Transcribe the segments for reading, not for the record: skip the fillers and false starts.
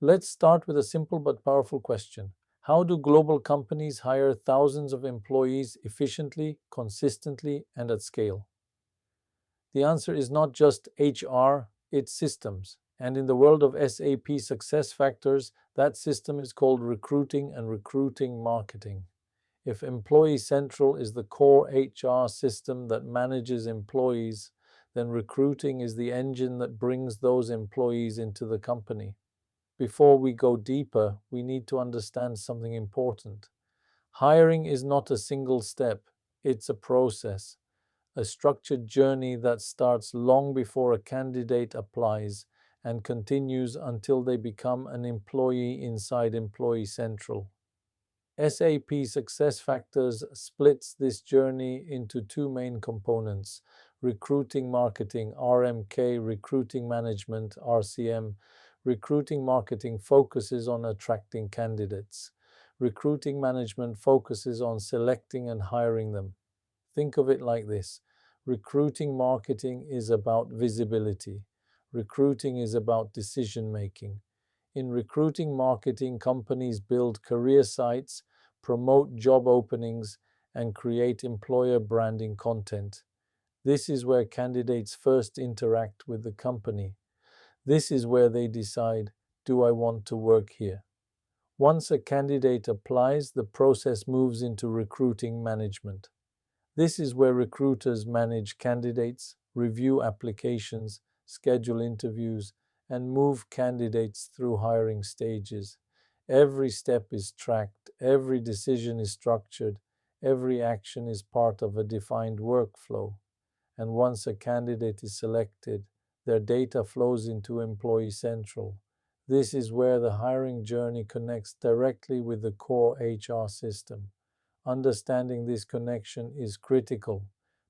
Let's start with a simple but powerful question. How do global companies hire thousands of employees efficiently, consistently, and at scale? The answer is not just HR, it's systems. And in the world of SAP SuccessFactors, that system is called recruiting and recruiting marketing. If Employee Central is the core HR system that manages employees, then recruiting is the engine that brings those employees into the company. Before we go deeper, we need to understand something important. Hiring is not a single step, it's a process, a structured journey that starts long before a candidate applies and continues until they become an employee inside Employee Central. SAP SuccessFactors splits this journey into two main components: recruiting marketing, RMK, recruiting management, RCM. Recruiting marketing focuses on attracting candidates. Recruiting management focuses on selecting and hiring them. Think of it like this: recruiting marketing is about visibility, recruiting is about decision making. In recruiting marketing, companies build career sites, promote job openings, and create employer branding content. This is where candidates first interact with the company. This is where they decide, do I want to work here? Once a candidate applies, the process moves into recruiting management. This is where recruiters manage candidates, review applications, schedule interviews, and move candidates through hiring stages. Every step is tracked, every decision is structured, every action is part of a defined workflow. And once a candidate is selected, their data flows into Employee Central. This is where the hiring journey connects directly with the core HR system. Understanding this connection is critical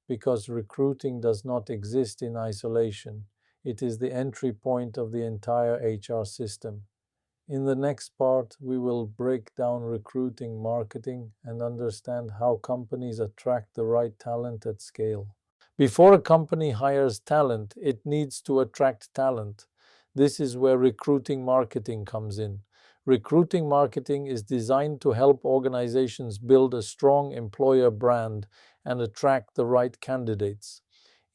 because recruiting does not exist in isolation. It is the entry point of the entire HR system. In the next part, we will break down recruiting marketing and understand how companies attract the right talent at scale. Before a company hires talent, it needs to attract talent. This is where recruiting marketing comes in. Recruiting marketing is designed to help organizations build a strong employer brand and attract the right candidates.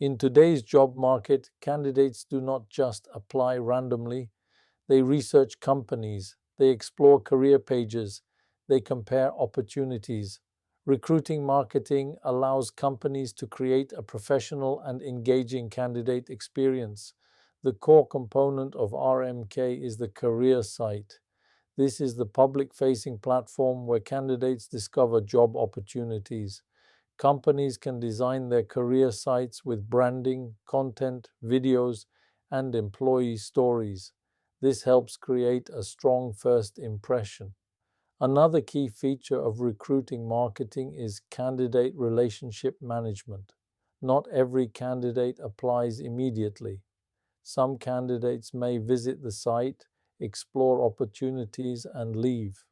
In today's job market, candidates do not just apply randomly. They research companies, they explore career pages, they compare opportunities. Recruiting marketing allows companies to create a professional and engaging candidate experience. The core component of RMK is the career site. This is the public-facing platform where candidates discover job opportunities. Companies can design their career sites with branding, content, videos, and employee stories. This helps create a strong first impression. Another key feature of recruiting marketing is candidate relationship management. Not every candidate applies immediately. Some candidates may visit the site, explore opportunities, and leave.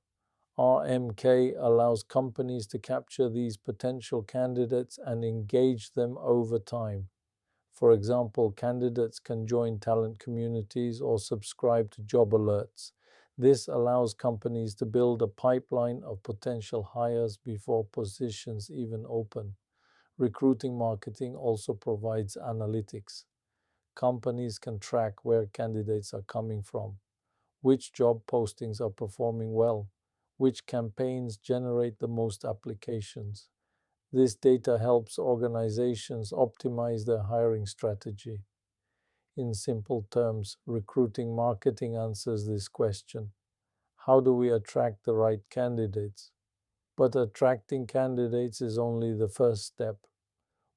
RMK allows companies to capture these potential candidates and engage them over time. For example, candidates can join talent communities or subscribe to job alerts. This allows companies to build a pipeline of potential hires before positions even open. Recruiting marketing also provides analytics. Companies can track where candidates are coming from, which job postings are performing well, which campaigns generate the most applications. This data helps organizations optimize their hiring strategy. In simple terms, recruiting marketing answers this question: how do we attract the right candidates? But attracting candidates is only the first step.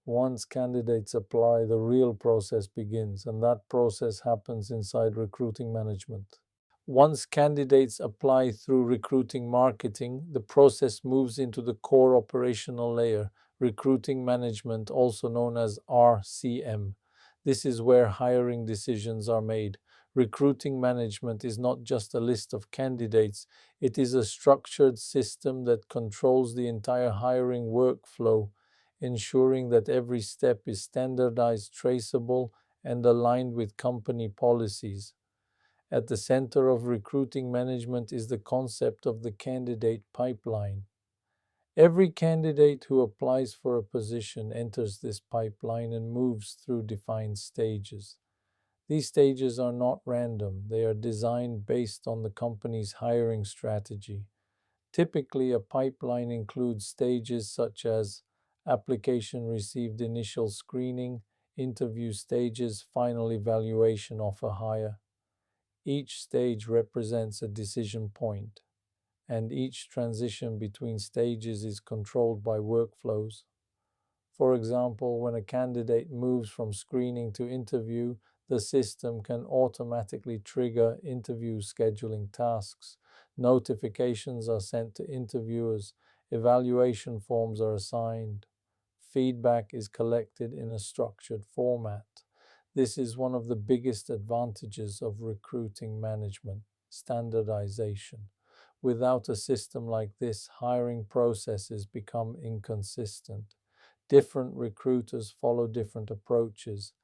Once candidates apply, the real process begins, and that process happens inside recruiting management. Once candidates apply through recruiting marketing, the process moves into the core operational layer, recruiting management, also known as RCM. This is where hiring decisions are made. Recruiting management is not just a list of candidates, it is a structured system that controls the entire hiring workflow, ensuring that every step is standardized, traceable, and aligned with company policies. At the center of recruiting management is the concept of the candidate pipeline. Every candidate who applies for a position enters this pipeline and moves through defined stages. These stages are not random, they are designed based on the company's hiring strategy. Typically, a pipeline includes stages such as application received, initial screening, interview stages, final evaluation, offer hire. Each stage represents a decision point, and each transition between stages is controlled by workflows. For example, when a candidate moves from screening to interview, the system can automatically trigger interview scheduling tasks. Notifications are sent to interviewers, evaluation forms are assigned, feedback is collected in a structured format. This is one of the biggest advantages of recruiting management: standardization. Without a system like this, hiring processes become inconsistent. Different recruiters follow different approaches.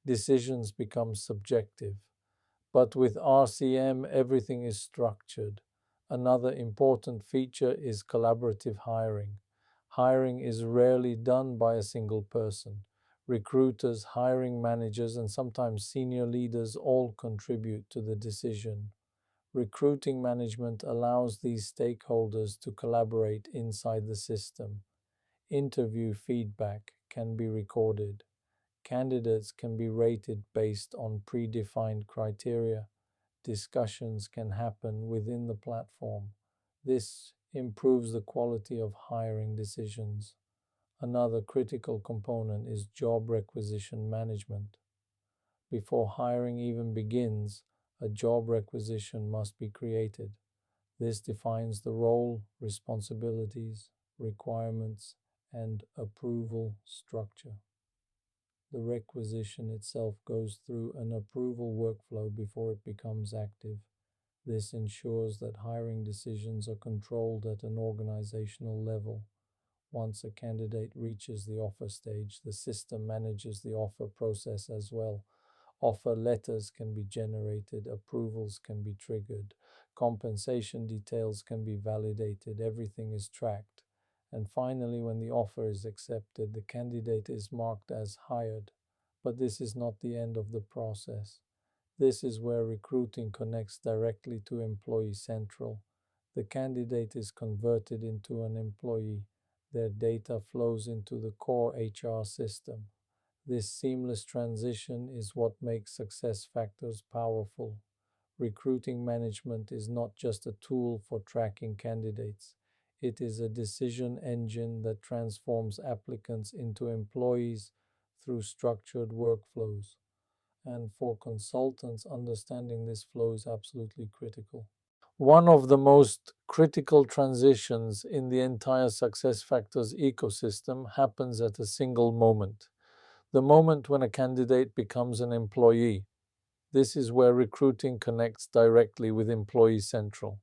Decisions become subjective. But with RCM, everything is structured. Another important feature is collaborative hiring. Hiring is rarely done by a single person. Recruiters, hiring managers, and sometimes senior leaders all contribute to the decision. Recruiting management allows these stakeholders to collaborate inside the system. Interview feedback can be recorded. Candidates can be rated based on predefined criteria. Discussions can happen within the platform. This improves the quality of hiring decisions. Another critical component is job requisition management. Before hiring even begins, a job requisition must be created. This defines the role, responsibilities, requirements, and approval structure. The requisition itself goes through an approval workflow before it becomes active. This ensures that hiring decisions are controlled at an organizational level. Once a candidate reaches the offer stage, the system manages the offer process as well. Offer letters can be generated, approvals can be triggered, compensation details can be validated, everything is tracked. And finally, when the offer is accepted, the candidate is marked as hired. But this is not the end of the process. This is where recruiting connects directly to Employee Central. The candidate is converted into an employee. Their data flows into the core HR system. This seamless transition is what makes SuccessFactors powerful. Recruiting management is not just a tool for tracking candidates. It is a decision engine that transforms applicants into employees through structured workflows. And for consultants, understanding this flow is absolutely critical. One of the most critical transitions in the entire SuccessFactors ecosystem happens at a single moment: the moment when a candidate becomes an employee. This is where recruiting connects directly with Employee Central.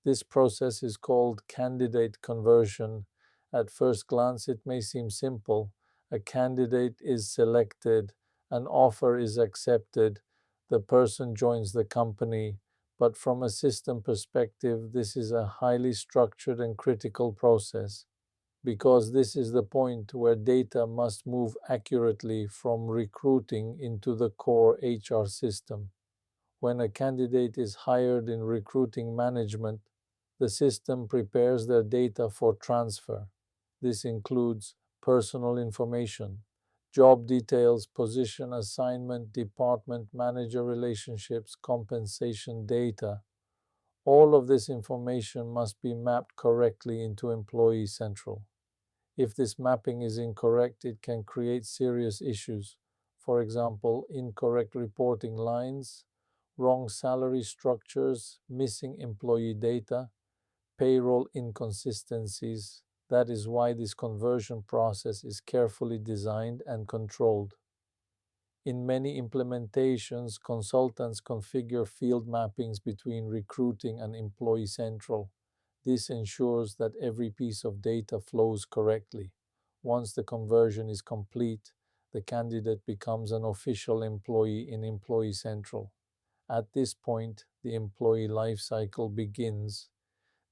This process is called candidate conversion. At first glance, it may seem simple. A candidate is selected, an offer is accepted, the person joins the company. But from a system perspective, this is a highly structured and critical process, because this is the point where data must move accurately from recruiting into the core HR system. When a candidate is hired in recruiting management, the system prepares their data for transfer. This includes personal information, job details, position assignment, department manager relationships, compensation data. All of this information must be mapped correctly into Employee Central. If this mapping is incorrect, it can create serious issues. For example, incorrect reporting lines, wrong salary structures, missing employee data, payroll inconsistencies. That is why this conversion process is carefully designed and controlled. In many implementations, consultants configure field mappings between recruiting and Employee Central. This ensures that every piece of data flows correctly. Once the conversion is complete, the candidate becomes an official employee in Employee Central. At this point, the employee life cycle begins.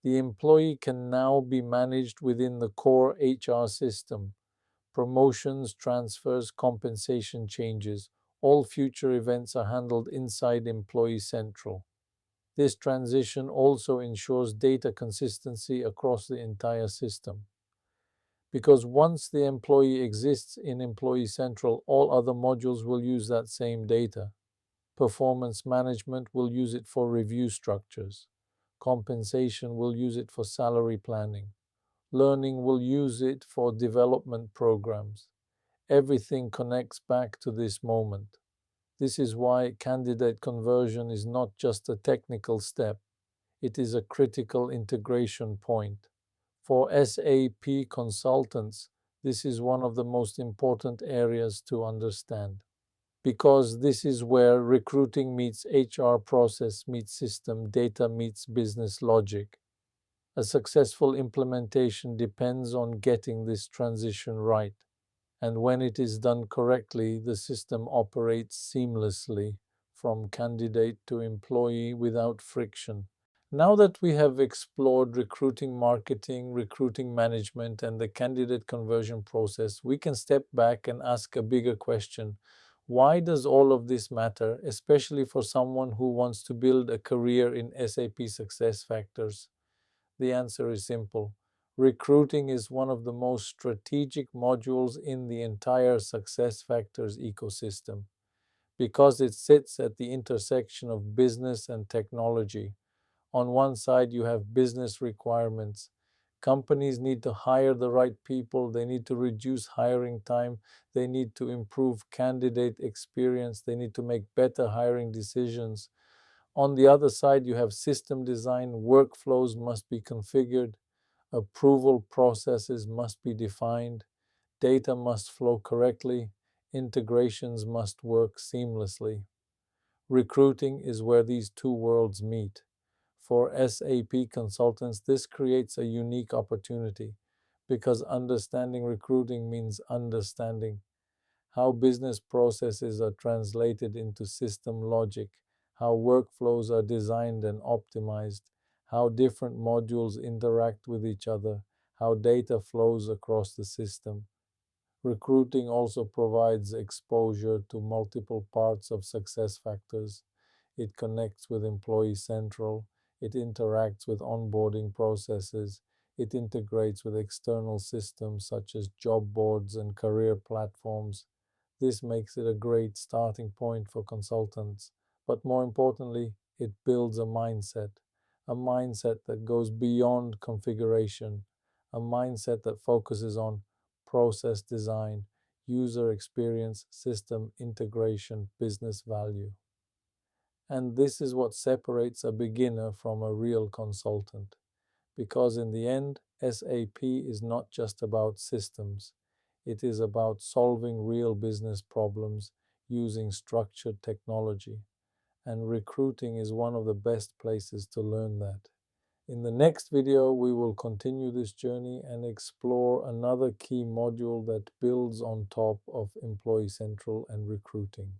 The employee can now be managed within the core HR system. Promotions, transfers, compensation changes, all future events are handled inside Employee Central. This transition also ensures data consistency across the entire system. Because once the employee exists in Employee Central, all other modules will use that same data. Performance management will use it for review structures. Compensation will use it for salary planning. Learning will use it for development programs. Everything connects back to this moment. This is why candidate conversion is not just a technical step, it is a critical integration point. For SAP consultants, this is one of the most important areas to understand because this is where recruiting meets HR process meets system, data meets business logic. A successful implementation depends on getting this transition right. And when it is done correctly, the system operates seamlessly from candidate to employee without friction. Now that we have explored recruiting marketing, recruiting management, and the candidate conversion process, we can step back and ask a bigger question. Why does all of this matter, especially for someone who wants to build a career in SAP SuccessFactors? The answer is simple. Recruiting is one of the most strategic modules in the entire SuccessFactors ecosystem because it sits at the intersection of business and technology. On one side, you have business requirements. Companies need to hire the right people, they need to reduce hiring time, they need to improve candidate experience, they need to make better hiring decisions. On the other side, you have system design, workflows must be configured, approval processes must be defined, data must flow correctly, integrations must work seamlessly. Recruiting is where these two worlds meet. For SAP consultants, this creates a unique opportunity because understanding recruiting means understanding how business processes are translated into system logic, how workflows are designed and optimized, how different modules interact with each other, how data flows across the system. Recruiting also provides exposure to multiple parts of SuccessFactors. It connects with Employee Central, it interacts with onboarding processes, it integrates with external systems such as job boards and career platforms. This makes it a great starting point for consultants, but more importantly, it builds a mindset that goes beyond configuration, a mindset that focuses on process design, user experience, system integration, business value. And this is what separates a beginner from a real consultant. Because in the end, SAP is not just about systems. It is about solving real business problems using structured technology. And recruiting is one of the best places to learn that. In the next video, we will continue this journey and explore another key module that builds on top of Employee Central and recruiting.